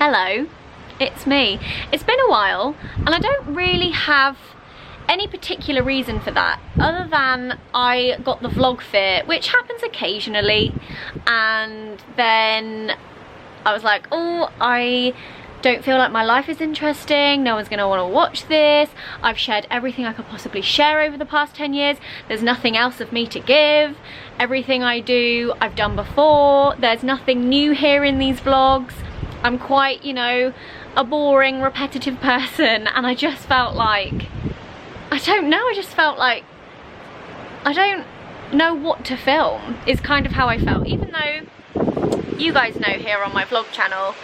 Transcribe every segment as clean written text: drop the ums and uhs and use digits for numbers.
Hello, it's me. It's been a while and I don't really have any particular reason for that other than I got the vlog fear, which happens occasionally, and then I was like, oh, I don't feel like my life is interesting, no one's gonna want to watch this, I've shared everything I could possibly share over the past 10 years, there's nothing else of me to give, everything I do I've done before, there's nothing new here in these vlogs, I'm quite, you know, a boring, repetitive person, and I just felt like, I don't know, I just felt like I don't know what to film is kind of how I felt, even though you guys know here on my vlog channel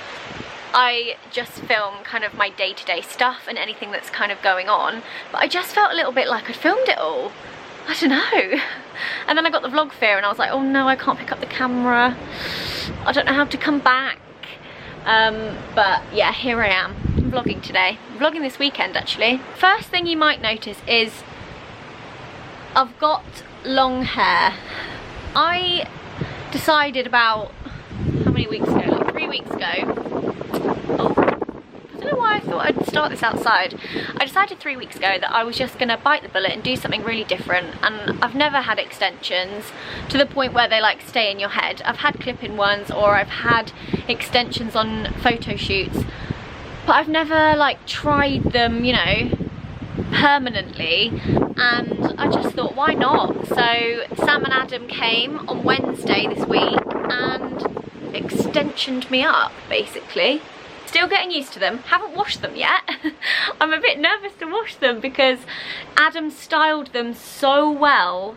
I just film kind of my day-to-day stuff and anything that's kind of going on, but I just felt a little bit like I'd filmed it all. I don't know. And then I got the vlog fear and I was like, oh no, I can't pick up the camera, I don't know how to come back. But yeah, here I am. I'm vlogging today. I'm vlogging this weekend actually. First thing you might notice is I've got long hair. I decided about, how many weeks ago? Like 3 weeks ago. Oh, I don't know why I thought I'd start this outside. I decided 3 weeks ago that I was just gonna bite the bullet and do something really different, and I've never had extensions to the point where they like stay in your head. I've had clip-in ones or I've had extensions on photo shoots, but I've never like tried them, you know, permanently, and I just thought, why not? So Sam and Adam came on Wednesday this week and extensioned me up basically. Still getting used to them, haven't washed them yet. I'm a bit nervous to wash them because Adam styled them so well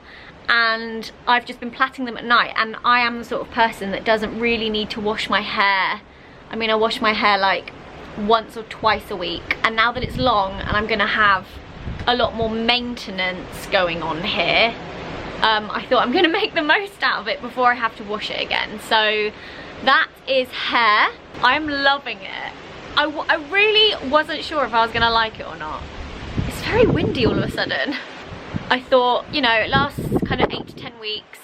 and I've just been plaiting them at night, and I am the sort of person that doesn't really need to wash my hair. I mean, I wash my hair like once or twice a week, and now that it's long and I'm gonna have a lot more maintenance going on here, I thought I'm gonna make the most out of it before I have to wash it again. So that is hair. I'm loving it. I really wasn't sure if I was gonna like it or not. It's very windy all of a sudden. I thought, you know, it lasts kind of 8 to 10 weeks,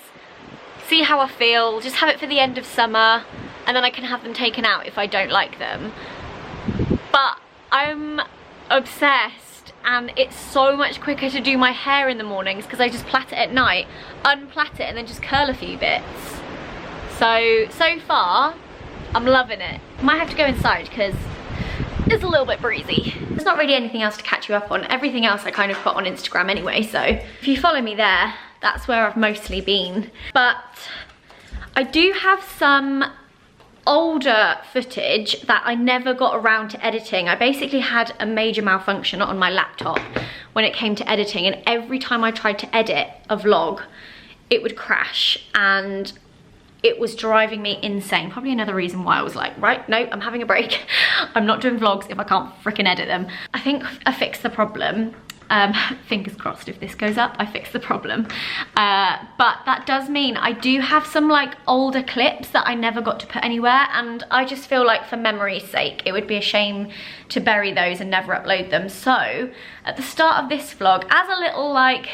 see how I feel, just have it for the end of summer, and then I can have them taken out if I don't like them. But I'm obsessed, and it's so much quicker to do my hair in the mornings because I just plait it at night, unplait it, and then just curl a few bits. So far, I'm loving it. Might have to go inside because it's a little bit breezy. There's not really anything else to catch you up on. Everything else I kind of put on Instagram anyway, so if you follow me there, that's where I've mostly been. But I do have some older footage that I never got around to editing. I basically had a major malfunction on my laptop when it came to editing, and every time I tried to edit a vlog, it would crash, and it was driving me insane. Probably another reason why I was like, right, no, I'm having a break. I'm not doing vlogs if I can't freaking edit them. I think I fixed the problem. Fingers crossed if this goes up, I fixed the problem. But that does mean I do have some like older clips that I never got to put anywhere, and I just feel like for memory's sake, it would be a shame to bury those and never upload them. So at the start of this vlog, as a little like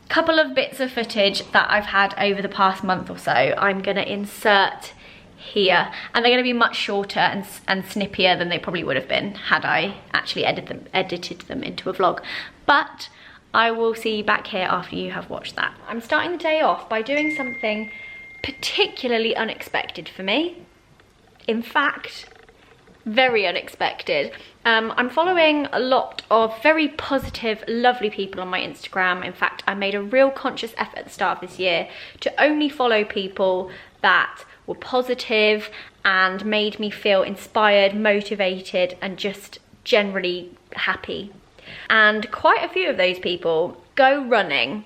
couple of bits of footage that I've had over the past month or so, I'm gonna insert here, and they're gonna be much shorter and snippier than they probably would have been had I actually edited them into a vlog. But I will see you back here after you have watched that. I'm starting the day off by doing something particularly unexpected for me. In fact, very unexpected. I'm following a lot of very positive, lovely people on my Instagram. In fact, I made a real conscious effort at the start of this year to only follow people that were positive and made me feel inspired, motivated, and just generally happy. And quite a few of those people go running.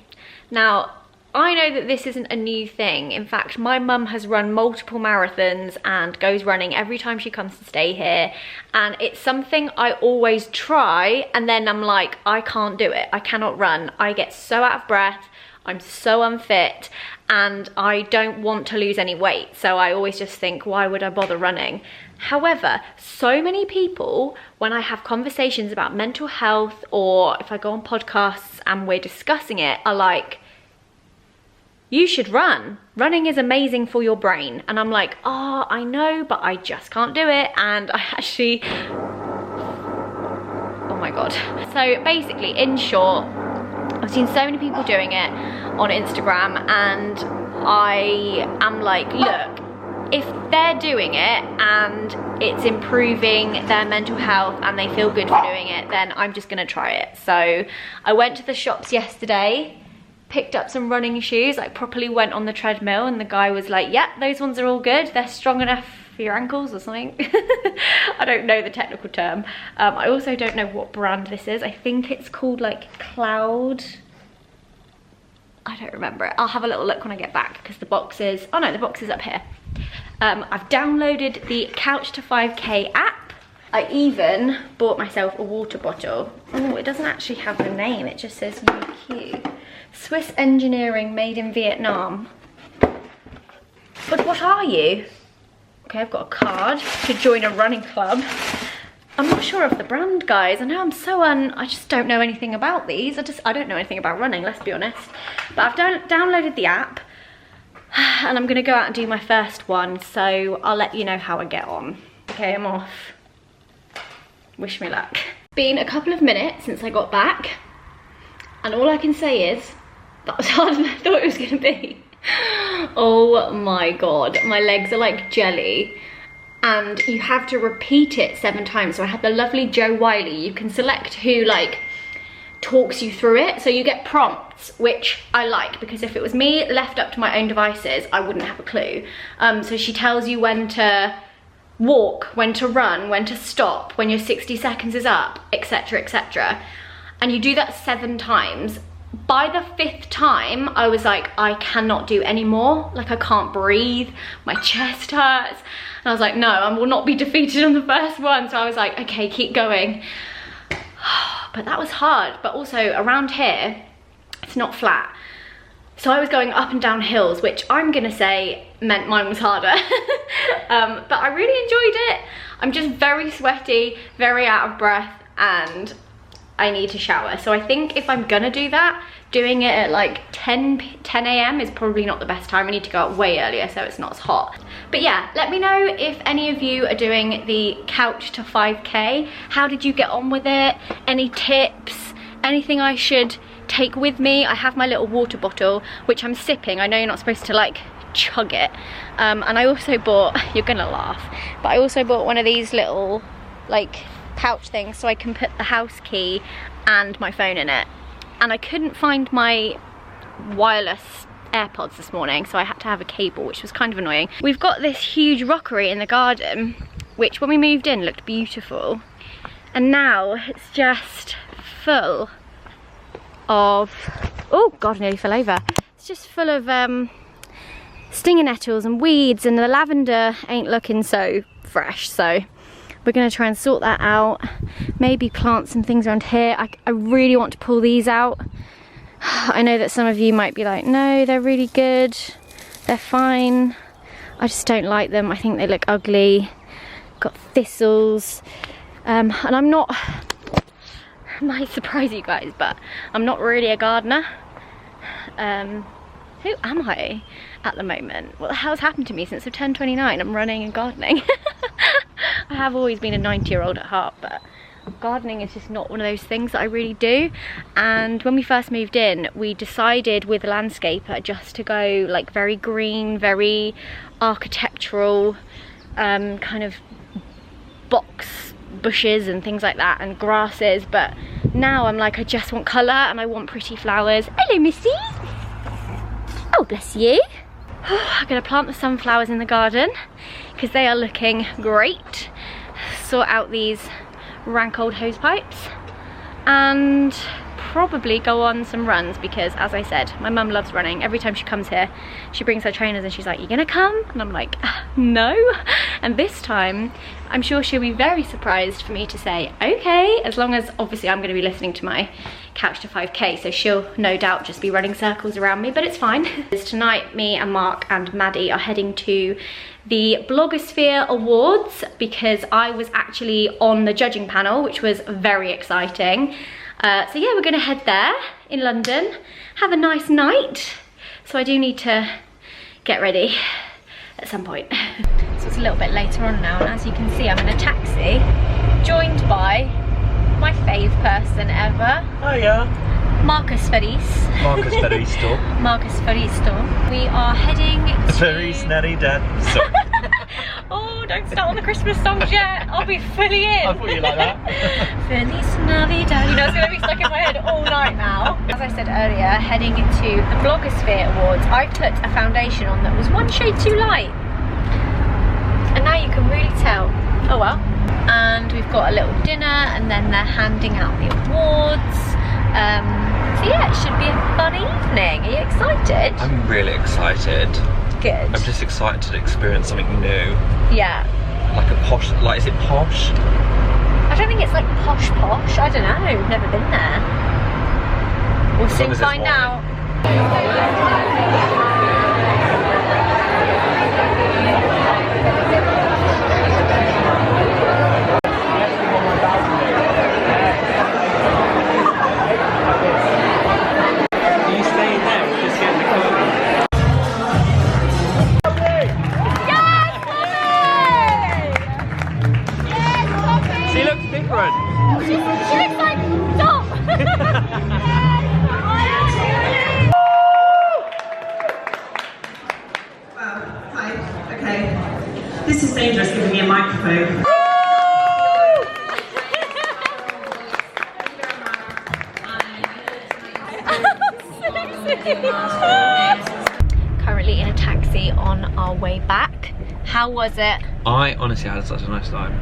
Now, I know that this isn't a new thing. In fact, my mum has run multiple marathons and goes running every time she comes to stay here. And it's something I always try, and then I'm like, I can't do it. I cannot run. I get so out of breath. I'm so unfit, and I don't want to lose any weight. So I always just think, why would I bother running? However, so many people, when I have conversations about mental health, or if I go on podcasts and we're discussing it, are like, you should run. Running is amazing for your brain. And I'm like, oh, I know, but I just can't do it. And I actually, oh my God. So basically, in short, I've seen so many people doing it on Instagram, and I am like, look, if they're doing it and it's improving their mental health and they feel good for doing it, then I'm just gonna try it. So I went to the shops yesterday, picked up some running shoes, like properly went on the treadmill, and the guy was like, yeah, those ones are all good. They're strong enough for your ankles or something. I don't know the technical term. I also don't know what brand this is. I think it's called like Cloud. I don't remember it. I'll have a little look when I get back, because the box is, oh no, the box is up here. I've downloaded the Couch to 5K app. I even bought myself a water bottle. Oh, it doesn't actually have a name. It just says UQ. Swiss engineering, made in Vietnam. But what are you? Okay, I've got a card to join a running club. I'm not sure of the brand, guys. I know I'm so I just don't know anything about these. I don't know anything about running, let's be honest. But I've downloaded the app, and I'm gonna go out and do my first one, so I'll let you know how I get on. Okay, I'm off. Wish me luck. It's been a couple of minutes since I got back, and all I can say is, that was harder than I thought it was gonna be. Oh my God, my legs are like jelly. And you have to repeat it 7 times. So I had the lovely Joe Wiley. You can select who like talks you through it. So you get prompts, which I like, because if it was me left up to my own devices, I wouldn't have a clue. So she tells you when to walk, when to run, when to stop, when your 60 seconds is up, etc, etc. And you do that 7 times. By the 5th time, I was like, I cannot do any more. Like, I can't breathe, my chest hurts. And I was like, no, I will not be defeated on the first one. So I was like, okay, keep going. But that was hard. But also around here, it's not flat. So I was going up and down hills, which I'm gonna say meant mine was harder. But I really enjoyed it. I'm just very sweaty, very out of breath, and I need to shower. So I think if I'm gonna do that, doing it at like 10 a.m. is probably not the best time. I need to go out way earlier so it's not as hot. But yeah, let me know if any of you are doing the Couch to 5K. How did you get on with it? Any tips? Anything I should take with me? I have my little water bottle, which I'm sipping. I know you're not supposed to like chug it. And I also bought, you're gonna laugh, but I also bought one of these little like pouch things so I can put the house key and my phone in it. And I couldn't find my wireless AirPods this morning, so I had to have a cable, which was kind of annoying. We've got this huge rockery in the garden, which when we moved in looked beautiful. And now it's just full of, oh God, I nearly fell over. It's just full of stinger nettles and weeds, and the lavender ain't looking so fresh, so we're gonna try and sort that out. Maybe plant some things around here. I really want to pull these out. I know that some of you might be like, no, they're really good. They're fine. I just don't like them. I think they look ugly. Got thistles. And I'm not, it might surprise you guys, but I'm not really a gardener. Who am I at the moment? What the hell's happened to me since I've turned 29? I'm running and gardening. I have always been a 90-year-old at heart, but gardening is just not one of those things that I really do. And when we first moved in, we decided with a landscaper just to go like very green, very architectural, kind of box bushes and things like that, and grasses. But now I'm like, I just want colour and I want pretty flowers. Hello, Missy. Oh, bless you. I'm gonna plant the sunflowers in the garden because they are looking great. Sort out these rank old hose pipes and probably go on some runs, because as I said, my mum loves running. Every time she comes here, she brings her trainers and she's like, you gonna come? And I'm like, no. And this time, I'm sure she'll be very surprised for me to say, okay, as long as obviously I'm gonna be listening to my Couch to 5K, so she'll no doubt just be running circles around me, but it's fine. Tonight, me and Mark and Maddie are heading to the Blogosphere Awards because I was actually on the judging panel, which was very exciting. So yeah, we're gonna head there in London, have a nice night, So I do need to get ready at some point. So it's a little bit later on now, and as you can see, I'm in a taxi, joined by my fave person ever. Oh yeah. Marcus Felice. Marcus Felisto. Marcus Felisto. We are heading to... Feliz Navidad. Sorry. Oh, don't start on the Christmas songs yet. I'll be fully in. I thought you like that. Feliz Navidad. You know, it's going to be stuck in my head all night now. As I said earlier, heading into the Blogosphere Awards, I put a foundation on that was one shade too light. And now you can really tell. Oh well. And we've got a little dinner, and then they're handing out the awards. So yeah, it should be a fun evening. Are you excited? I'm really excited. Good. I'm just excited to experience something new. Yeah. Like a posh, like, is it posh? I don't think it's like posh. I don't know. I've never been there. We'll soon find out. She looks like stop. Hi. Okay. This is dangerous giving me a microphone. Currently in a taxi on our way back. How was it? I honestly had such a nice time.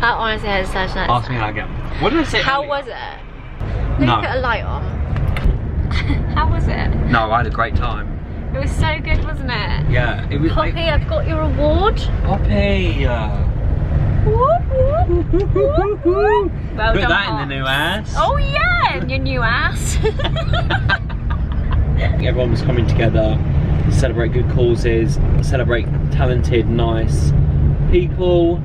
I honestly had such a nice Ask me that again. What did I say? How earlier? was it? Let No. me put a light on. How was it? No, I had a great time. It was so good, wasn't it? Yeah, it was. Poppy, I've got your award. Poppy. Whoop, whoop, whoop, whoop. Well Put done, that in the Pops. new ass. Oh yeah, in your new ass. Everyone was coming together to celebrate good causes, celebrate talented, nice people.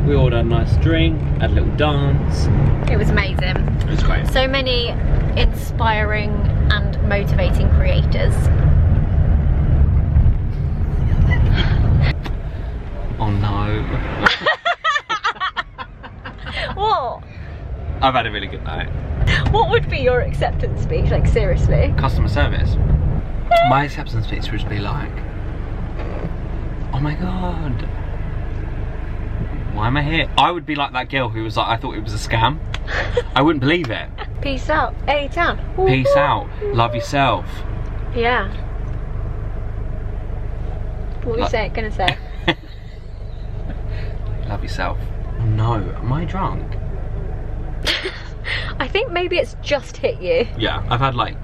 We all had a nice drink, had a little dance. It was amazing. It was great. So many inspiring and motivating creators. Oh no. What? I've had a really good night. What would be your acceptance speech? Like seriously? Customer service. My acceptance speech would be like, oh my god, why am I here? I would be like that girl who was like, I thought it was a scam. I wouldn't believe it. Peace out. A-town. Peace out. Love yourself. Yeah. What were you gonna say? Love yourself. No, am I drunk? I think maybe it's just hit you. Yeah, I've had like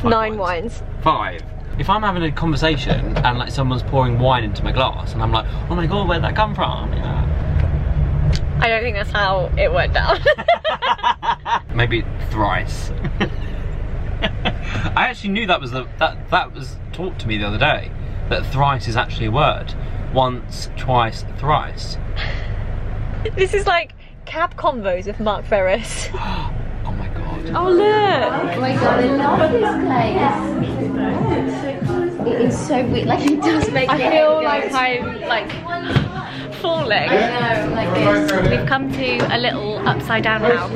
9 wines. 5. If I'm having a conversation and like someone's pouring wine into my glass and I'm like, oh my god, where'd that come from? Yeah. I don't think that's how it went down. Maybe thrice. I actually knew that was that was taught to me the other day, that thrice is actually a word. Once, twice, thrice. This is like cab convos with Mark Ferris. Oh my god. Oh look! Oh my god, I love this place. It is so weird, like it does make I me feel like I'm like falling. I know, like this. We've come to a little upside down house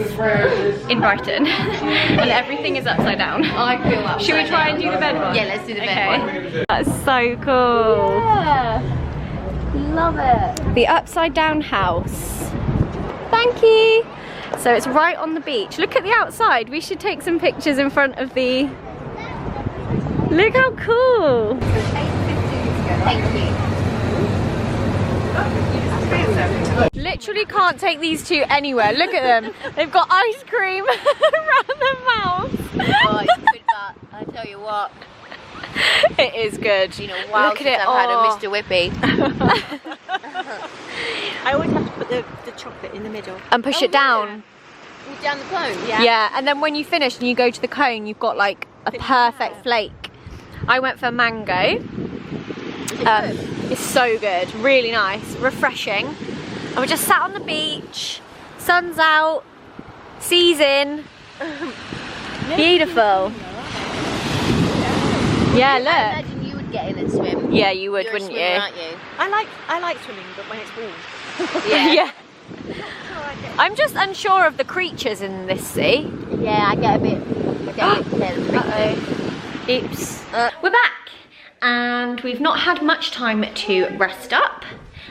in Brighton and everything is upside down. I feel upside Should we try down. and do the bed one? Yeah, let's do the bed one. That's so cool. Yeah. Love it. The upside down house. Thank you. So it's right on the beach. Look at the outside. We should take some pictures in front of the... Look how cool. Thank you. Literally can't take these two anywhere. Look at them. They've got ice cream around their mouths. Oh, it's good, but I tell you what. It is good. You know, wow, Look at since it. I've had a Mr. Whippy. I always have to put the chocolate in the middle. And push it down. All down the cone? Yeah, and then when you finish and you go to the cone, you've got like a perfect flake. I went for mango. It's so good, really nice, refreshing. And we just sat on the beach, sun's out, sea's in. Beautiful. Yeah, I look. imagine you would get in and swim. Yeah, you would, You're a wouldn't swimmer, you? aren't you? I like swimming, but when it's warm. Yeah. Yeah. I'm just unsure of the creatures in this sea. Yeah, I get a bit careful. Oops. We're back and we've not had much time to rest up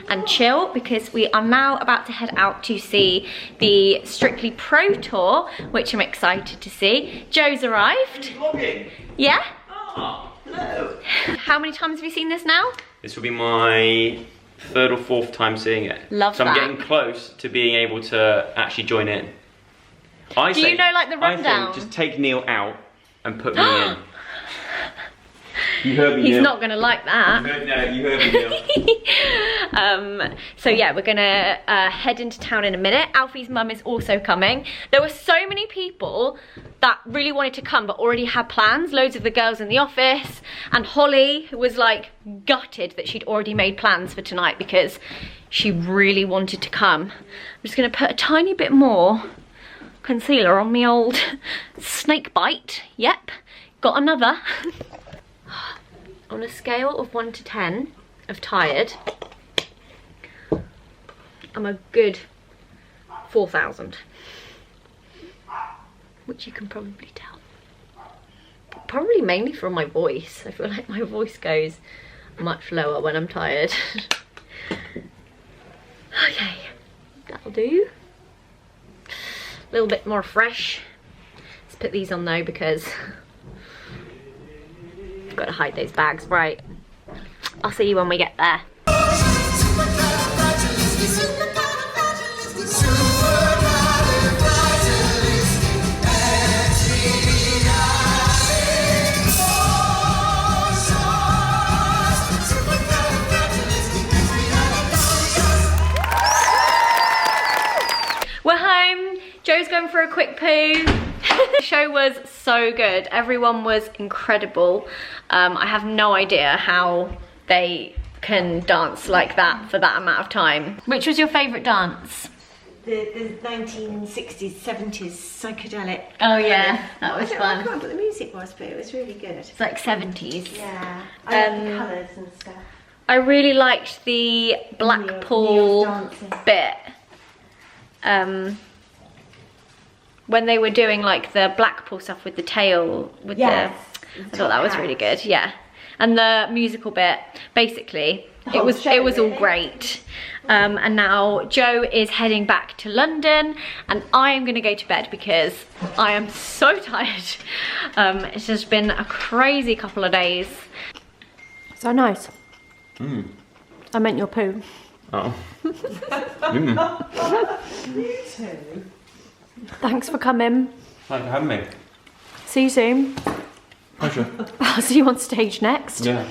and chill because we are now about to head out to see the Strictly Pro Tour, which I'm excited to see. Joe's arrived. Vlogging? Yeah? Oh, hello. How many times have you seen this now? This will be my 3rd or 4th time seeing it. Love so that. I'm getting close to being able to actually join in. Do you know, like, the rundown? I think just take Neil out and put me in. You heard me, He's Neil. not gonna like that. You heard me, Neil. So yeah, we're gonna head into town in a minute. Alfie's mum is also coming. There were so many people that really wanted to come but already had plans. Loads of the girls in the office, and Holly was like gutted that she'd already made plans for tonight because she really wanted to come. I'm just gonna put a tiny bit more concealer on me old snake bite. Yep, got another. On a scale of 1 to 10 of tired, I'm a good 4,000, which you can probably tell. Probably mainly from my voice. I feel like my voice goes much lower when I'm tired. Okay, that'll do. A little bit more fresh. Let's put these on though because got to hide those bags. Right, I'll see you when we get there. We're home. Joe's going for a quick poo. The show was so good. Everyone was incredible. I have no idea how they can dance like that for that amount of time. Which was your favourite dance? The 1960s, 70s psychedelic. Oh yeah, that was I fun. can't remember what the music was, but it was really good. It's like 70s. Yeah, I like the colours and stuff. I really liked the Blackpool Neil's dancing. bit. When they were doing like the Blackpool stuff with the tail, with Yes. I thought that was really good, yeah. And the musical bit, basically, The it was whole show, all really. great. And now Joe is heading back to London, and I am gonna go to bed because I am so tired. It's just been a crazy couple of days. So nice. I meant your poo. Oh. Thanks for coming. Thanks for having me. See you soon. Pleasure. I'll see you on stage next. Yeah.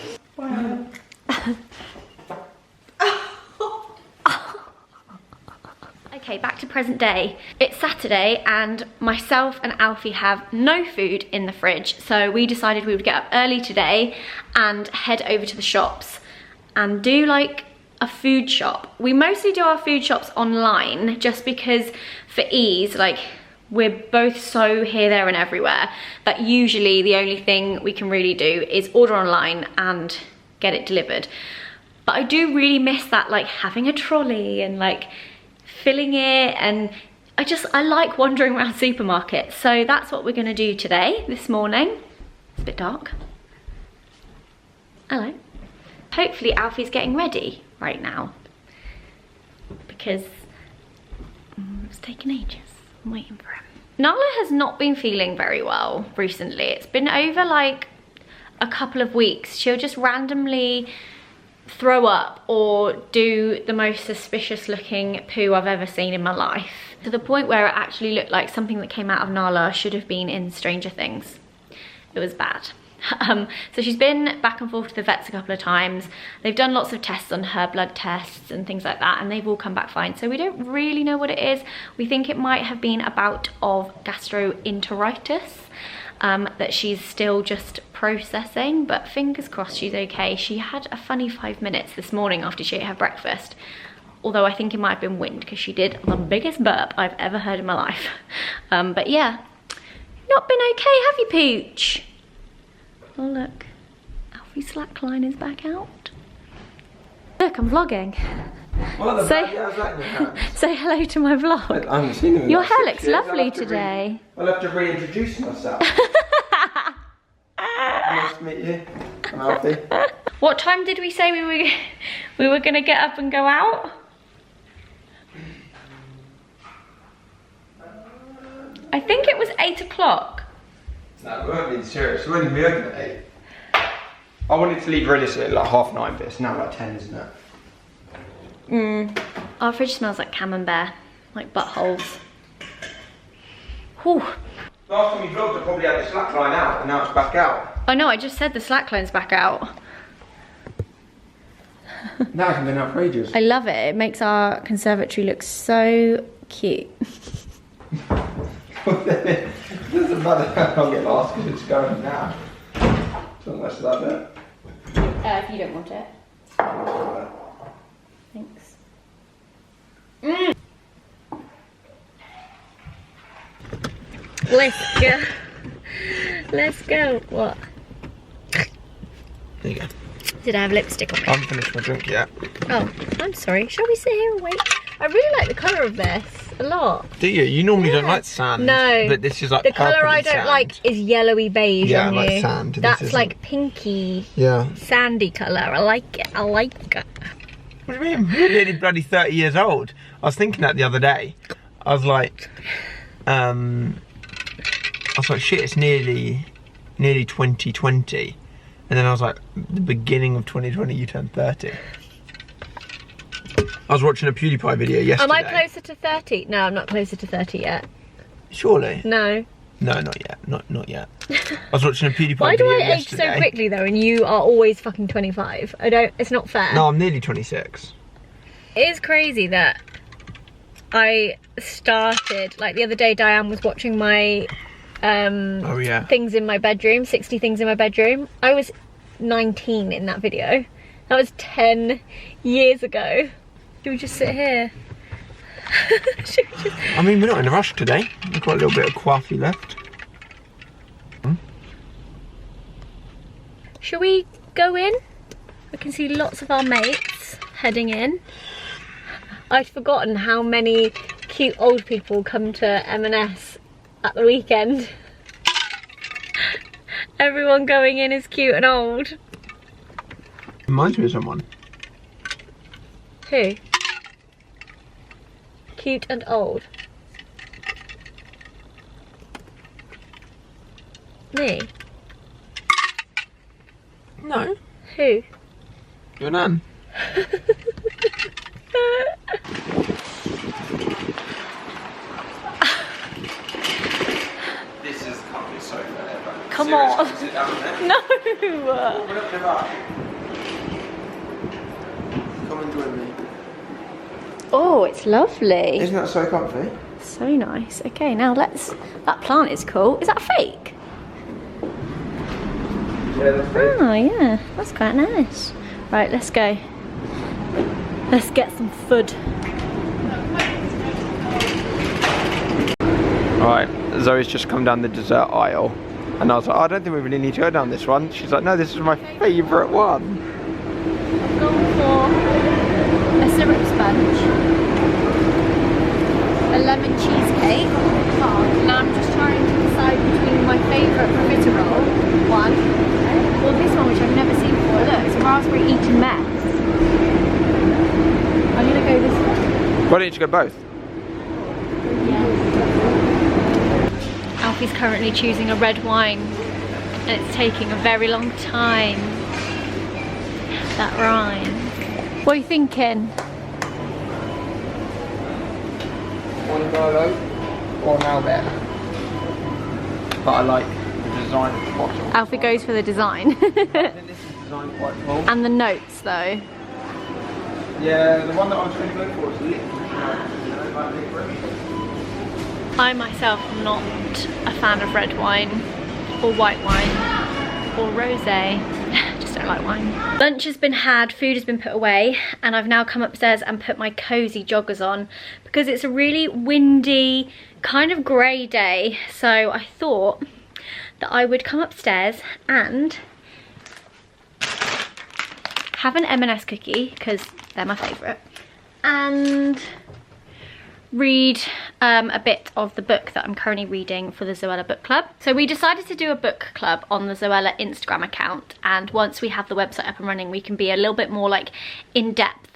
Okay, back to present day. It's Saturday and myself and Alfie have no food in the fridge, so we decided we would get up early today and head over to the shops and do like a food shop. We mostly do our food shops online just because for ease, like we're both so here, there and everywhere that usually the only thing we can really do is order online and get it delivered. But I do really miss that, like having a trolley and like filling it, and I like wandering around supermarkets. So that's what we're gonna do today, this morning. It's a bit dark. Hello. Hopefully Alfie's getting ready right now because it's taken ages. I'm waiting for him. Nala has not been feeling very well recently. It's been over like a couple of weeks. She'll just randomly throw up or do the most suspicious looking poo I've ever seen in my life, to the point where it actually looked like something that came out of Nala should have been in Stranger Things. It was bad. So she's been back and forth to the vets a couple of times. They've done lots of tests on her, blood tests and things like that, and they've all come back fine. So we don't really know what it is. We think it might have been a bout of gastroenteritis that she's still just processing, but fingers crossed she's okay. She had a funny 5 minutes this morning after she ate her breakfast, although I think it might have been wind because she did the biggest burp I've ever heard in my life. But yeah, not been okay, have you, Pooch? Oh look, Alfie's slackline is back out. Look, I'm vlogging. What the Say- bloody hell's that in your hands? Say hello to my vlog. I haven't seen him in Your like hair 6 looks years. lovely today. I'll have to reintroduce myself. Nice to meet you. I'm Alfie. What time did we say we were gonna get up and go out? I think it was 8 o'clock. No, we weren't being serious. We weren't even working at 8. I wanted to leave realistically at like 9:30, but it's now like 10, isn't it? Our fridge smells like camembert, like buttholes. Whew. Last time we vlogged, I probably had the slack line out, and now it's back out. I know, I just said the slackline's back out. Now I can been out for ages. I love it. It makes our conservatory look so cute. Doesn't matter how long it lasts because it's going now. Don't mess with that bit. If you don't want it. Thanks. Let's go. Let's go. What? There you go. Did I have lipstick on I me? haven't finished my drink yet. Oh, I'm sorry. Shall we sit here and wait? I really like the colour of this a lot. Do you? You normally don't like sand. No. But this is like The colour I purpley don't sand. like is yellowy beige Yeah, on like you. sand. This That's isn't. like pinky, Yeah. sandy colour. I like it. I like it. What do you mean? You're nearly bloody 30 years old. I was thinking that the other day. I was like, shit, it's nearly 2020. And then I was like, the beginning of 2020, you turned 30. I was watching a PewDiePie video yesterday. Am I closer to 30? No, I'm not closer to 30 yet. Surely? No. No, not yet. Not yet. I was watching a PewDiePie Why do video I age yesterday. so quickly though, and you are always fucking 25? It's not fair. No, I'm nearly 26. It is crazy that I started, like the other day Diane was watching my Oh yeah. things in my bedroom, 60 things in my bedroom. I was 19 in that video. That was 10 years ago. Should we just sit here? Should we just... I mean, we're not in a rush today. We've got a little bit of coffee left. Shall we go in? I can see lots of our mates heading in. I'd forgotten how many cute old people come to M&S at the weekend. Everyone going in is cute and old. Reminds me of someone. Who? Cute and old. Me? No. Who? Your nan. This is the comfiest sofa ever. Come Seriously, on. sit down there. No! Open up the bar. Come and join me. Oh, it's lovely. Isn't that so comfy? So nice. Okay, now let's... That plant is cool. Is that fake? Yeah, that's great. Oh, yeah. That's quite nice. Right, let's go. Let's get some food. Alright, Zoe's just come down the dessert aisle. And I was like, oh, I don't think we really need to go down this one. She's like, no, this is my favourite one. I've gone for a syrup sponge, a lemon cheesecake. Now I'm just trying to decide between my favourite profiterole one, or this one which I've never seen before. Look, it's a raspberry eaten mess. I'm gonna go this one. Why don't you go both? Alfie's currently choosing a red wine and it's taking a very long time. That rhymes. What are you thinking? One Merlot or an Albert. But I like the design of the bottle. Alfie goes for the design. I think this is designed quite cool. And the notes though. Yeah, the one that I was going to go for is liquid. Like licorice. I myself am not a fan of red wine or white wine or rosé. Just don't like wine. Lunch has been had, food has been put away, and I've now come upstairs and put my cozy joggers on because it's a really windy, kind of grey day. So I thought that I would come upstairs and have an M&S cookie because they're my favourite, and read a bit of the book that I'm currently reading for the Zoella book club. So we decided to do a book club on the Zoella Instagram account, and once we have the website up and running we can be a little bit more like in depth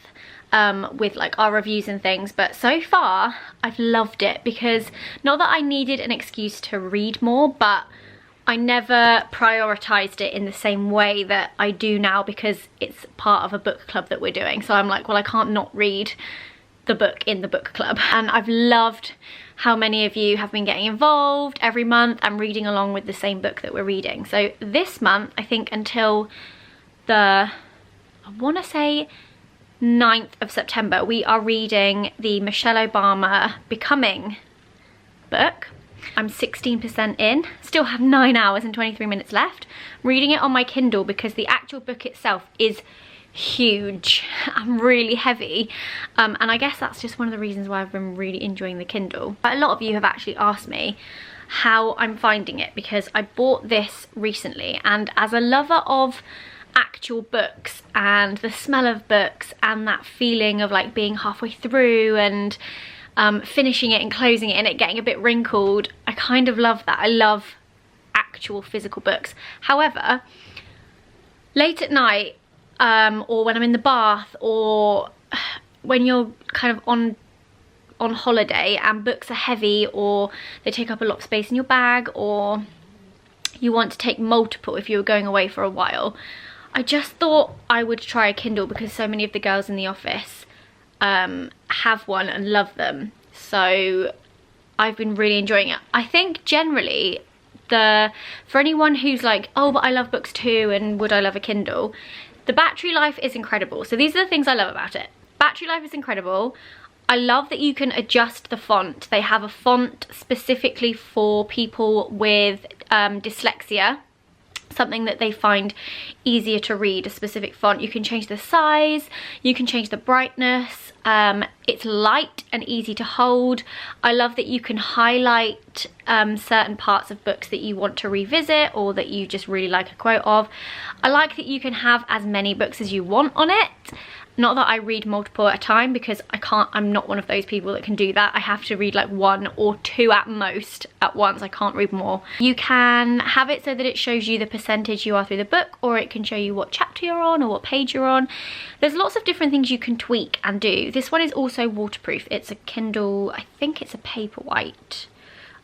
with like our reviews and things. But so far I've loved it, because not that I needed an excuse to read more, but I never prioritized it in the same way that I do now, because it's part of a book club that we're doing. So I'm like, well, I can't not read the book in the book club. And I've loved how many of you have been getting involved every month and reading along with the same book that we're reading. So this month, I think until the, I want to say 9th of September, we are reading the Michelle Obama Becoming book. I'm 16% in, still have 9 hours and 23 minutes left. I'm reading it on my Kindle because the actual book itself is huge and really heavy, and I guess that's just one of the reasons why I've been really enjoying the Kindle. But a lot of you have actually asked me how I'm finding it, because I bought this recently, and as a lover of actual books and the smell of books and that feeling of like being halfway through and finishing it and closing it and it getting a bit wrinkled, I kind of love that. I love actual physical books. However, late at night, or when I'm in the bath, or when you're kind of on holiday and books are heavy, or they take up a lot of space in your bag, or you want to take multiple if you were going away for a while, I just thought I would try a Kindle, because so many of the girls in the office have one and love them. So I've been really enjoying it. I think generally, for anyone who's like, oh, but I love books too, and would I love a Kindle? The battery life is incredible. So these are the things I love about it. Battery life is incredible. I love that you can adjust the font. They have a font specifically for people with dyslexia, something that they find easier to read, a specific font. You can change the size, you can change the brightness. It's light and easy to hold. I love that you can highlight certain parts of books that you want to revisit, or that you just really like a quote of. I like that you can have as many books as you want on it. Not that I read multiple at a time, because I'm not one of those people that can do that. I have to read like 1 or 2 at most at once. I can't read more. You can have it so that it shows you the percentage you are through the book, or it can show you what chapter you're on or what page you're on. There's lots of different things you can tweak and do. This one is also waterproof. It's a Kindle, I think it's a Paperwhite.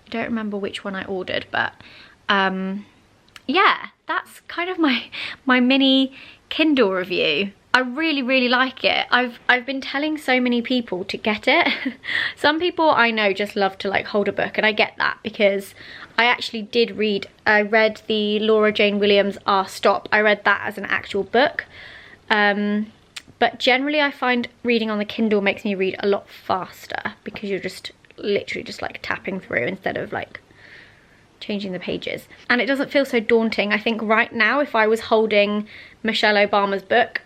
I don't remember which one I ordered, but yeah, that's kind of my mini Kindle review. I really, really like it. I've been telling so many people to get it. Some people I know just love to like hold a book, and I get that, because I actually I read the Laura Jane Williams Stop. I read that as an actual book. But generally I find reading on the Kindle makes me read a lot faster, because you're just literally just like tapping through instead of like changing the pages. And it doesn't feel so daunting. I think right now, if I was holding Michelle Obama's book,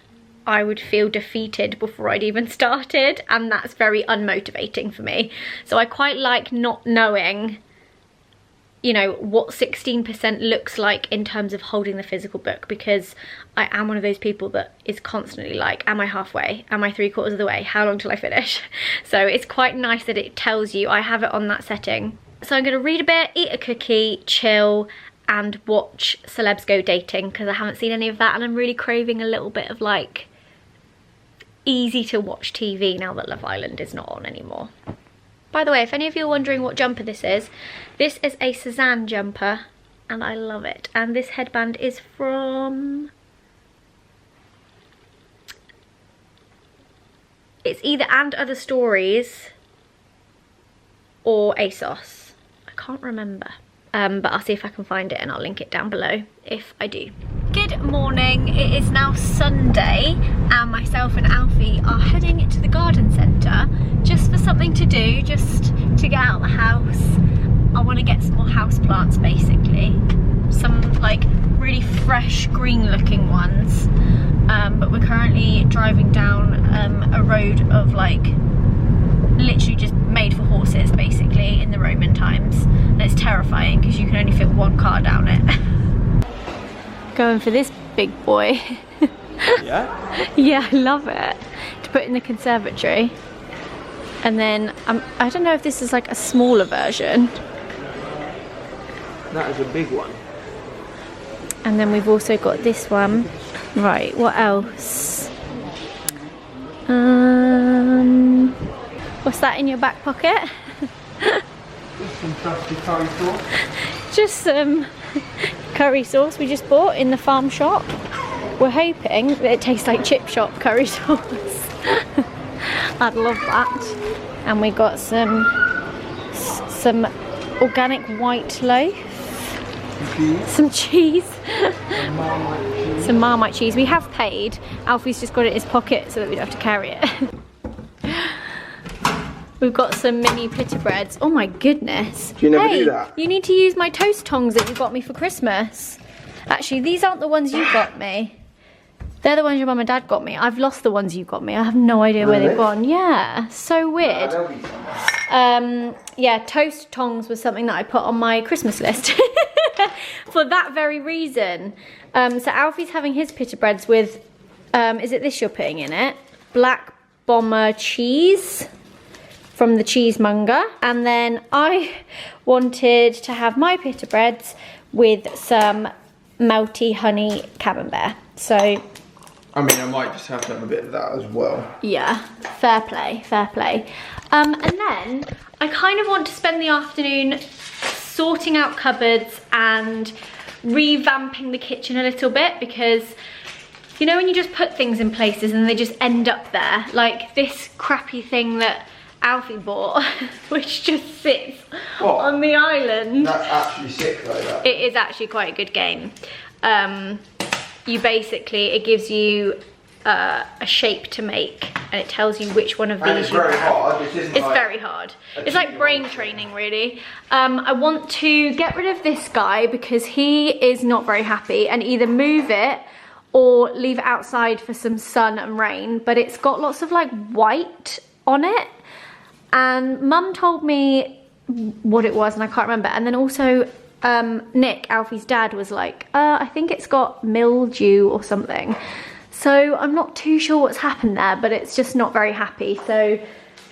I would feel defeated before I'd even started, and that's very unmotivating for me. So I quite like not knowing, you know, what 16% looks like in terms of holding the physical book, because I am one of those people that is constantly like, am I halfway? Am I 3/4 of the way? How long till I finish? So it's quite nice that it tells you. I have it on that setting. So I'm going to read a bit, eat a cookie, chill, and watch Celebs Go Dating, because I haven't seen any of that, and I'm really craving a little bit of like easy to watch TV now that Love Island is not on anymore. By the way, if any of you are wondering what jumper this is a Suzanne jumper, and I love it. And this headband is from, it's either And Other Stories or ASOS. I can't remember. But I'll see if I can find it, and I'll link it down below if I do. Good morning, it is now Sunday, and myself and Alfie are heading to the garden centre just for something to do, just to get out of the house. I want to get some more house plants, basically. Some like really fresh green looking ones. But we're currently driving down a road of like literally just made for horses, basically, in the Roman times, and it's terrifying because you can only fit 1 car down it. Going for this big boy. yeah? Yeah, I love it. To put in the conservatory. And then, I don't know if this is like a smaller version. That is a big one. And then we've also got this one. Right, what else? What's that in your back pocket? Some trusty curry sauce. Just some curry sauce we just bought in the farm shop. We're hoping that it tastes like chip shop curry sauce. I'd love that. And we got some organic white loaf. Some cheese. Some Marmite cheese. We have paid. Alfie's just got it in his pocket so that we don't have to carry it. We've got some mini pita breads. Oh my goodness. Do you never do that? You need to use my toast tongs that you got me for Christmas. Actually, these aren't the ones you got me. They're the ones your mum and dad got me. I've lost the ones you got me. I have no idea where they've gone. Yeah, so weird. Yeah, toast tongs was something that I put on my Christmas list. For that very reason. So Alfie's having his pita breads with, is it this you're putting in it? Black bomber cheese from the cheesemonger. And then I wanted to have my pita breads with some melty honey camembert. So, I mean, I might just have to have a bit of that as well. yeah, fair play, fair play. And then I kind of want to spend the afternoon sorting out cupboards and revamping the kitchen a little bit, because you know when you just put things in places and they just end up there, like this crappy thing that Alfie bought, which just sits on the island. That's actually sick though, that. It is actually quite a good game. You basically, it gives you a shape to make, and it tells you which one of these it's very hard. It's very hard. It's like brain training, really. I want to get rid of this guy because he is not very happy, and either move it or leave it outside for some sun and rain, but it's got lots of like white on it. And Mum told me what it was and I can't remember. And then also Nick, Alfie's dad, was like, I think it's got mildew or something. So I'm not too sure what's happened there, but it's just not very happy. So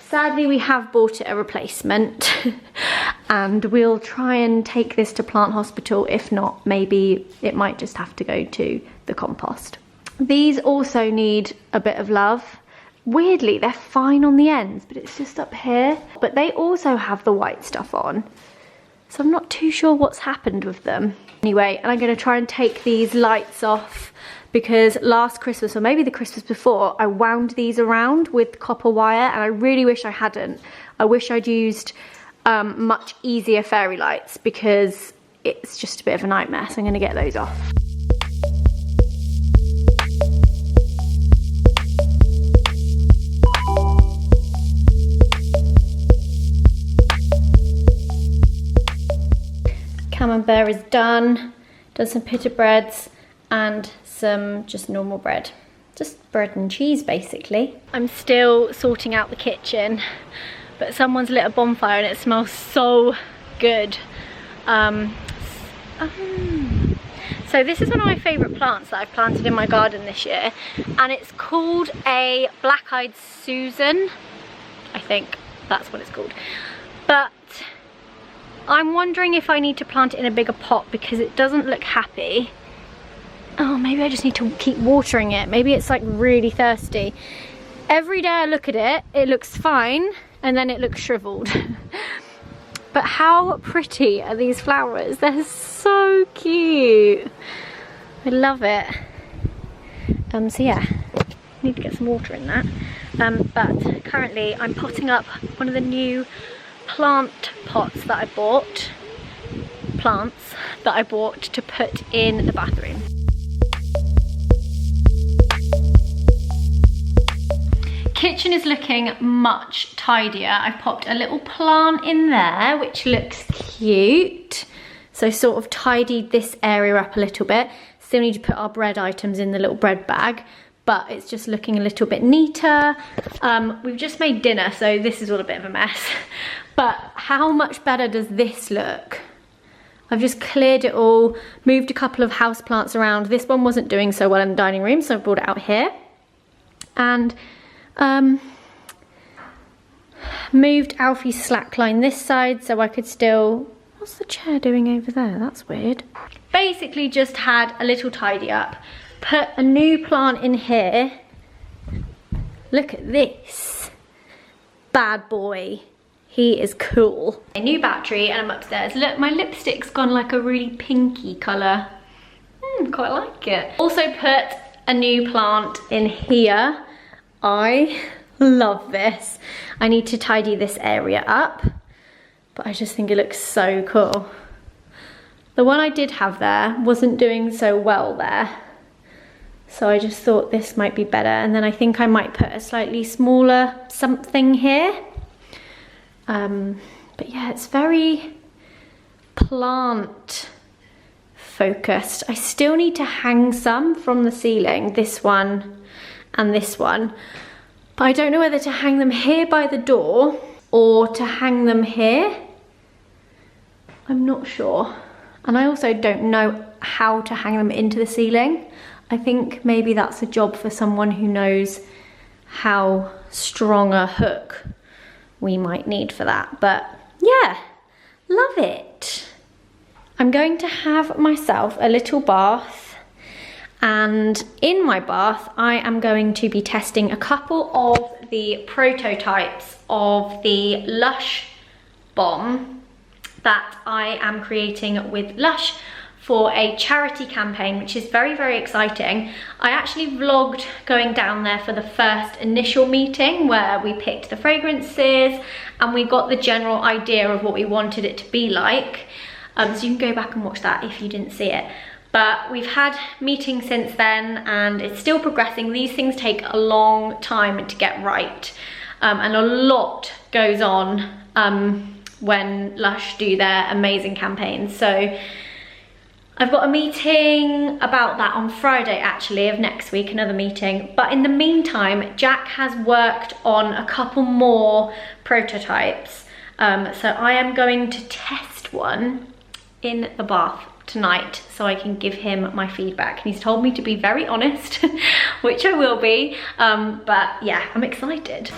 sadly we have bought it a replacement and we'll try and take this to plant hospital. If not, maybe it might just have to go to the compost. These also need a bit of love. Weirdly, they're fine on the ends, but it's just up here. But they also have the white stuff on. So I'm not too sure what's happened with them. Anyway, and I'm gonna try and take these lights off because last Christmas, or maybe the Christmas before, I wound these around with copper wire and I really wish I hadn't. I wish I'd used much easier fairy lights because it's just a bit of a nightmare. So I'm gonna get those off. Camembert is done some pita breads and some just normal bread. Just bread and cheese basically. I'm still sorting out the kitchen, but someone's lit a bonfire and it smells so good. So this is one of my favourite plants that I've planted in my garden this year, and it's called a black-eyed Susan. I think that's what it's called. But I'm wondering if I need to plant it in a bigger pot because it doesn't look happy. Oh, maybe I just need to keep watering it. Maybe it's like really thirsty. Every day I look at it, it looks fine, and then it looks shriveled. But how pretty are these flowers? They're so cute. I love it. So yeah, need to get some water in that. But currently I'm potting up one of the new plant pots that I bought, plants that I bought to put in the bathroom. Kitchen is looking much tidier. I've popped a little plant in there which looks cute, so sort of tidied this area up a little bit. Still need to put our bread items in the little bread bag, but it's just looking a little bit neater. We've just made dinner, so this is all a bit of a mess. But how much better does this look? I've just cleared it all, moved a couple of house plants around. This one wasn't doing so well in the dining room, so I brought it out here. And moved Alfie's slackline this side so I could still... What's the chair doing over there? That's weird. Basically just had a little tidy up. Put a new plant in here. Look at this. Bad boy. He is cool. A new battery and I'm upstairs. Look, my lipstick's gone like a really pinky colour. Quite like it. Also put a new plant in here. I love this. I need to tidy this area up, but I just think it looks so cool. The one I did have there wasn't doing so well there, so I just thought this might be better. And then I think I might put a slightly smaller something here. But yeah, it's very plant focused. I still need to hang some from the ceiling, this one and this one. But I don't know whether to hang them here by the door or to hang them here. I'm not sure. And I also don't know how to hang them into the ceiling. I think maybe that's a job for someone who knows how strong a hook we might need for that. But yeah, love it. I'm going to have myself a little bath, and in my bath I am going to be testing a couple of the prototypes of the Lush bomb that I am creating with Lush for a charity campaign, which is very, very exciting. I actually vlogged going down there for the first initial meeting where we picked the fragrances and we got the general idea of what we wanted it to be like. So you can go back and watch that if you didn't see it. But we've had meetings since then and it's still progressing. These things take a long time to get right. And a lot goes on when Lush do their amazing campaigns. So I've got a meeting about that on Friday actually of next week, another meeting. But in the meantime, Jack has worked on a couple more prototypes. So I am going to test one in the bath tonight so I can give him my feedback. And he's told me to be very honest, which I will be. But yeah, I'm excited.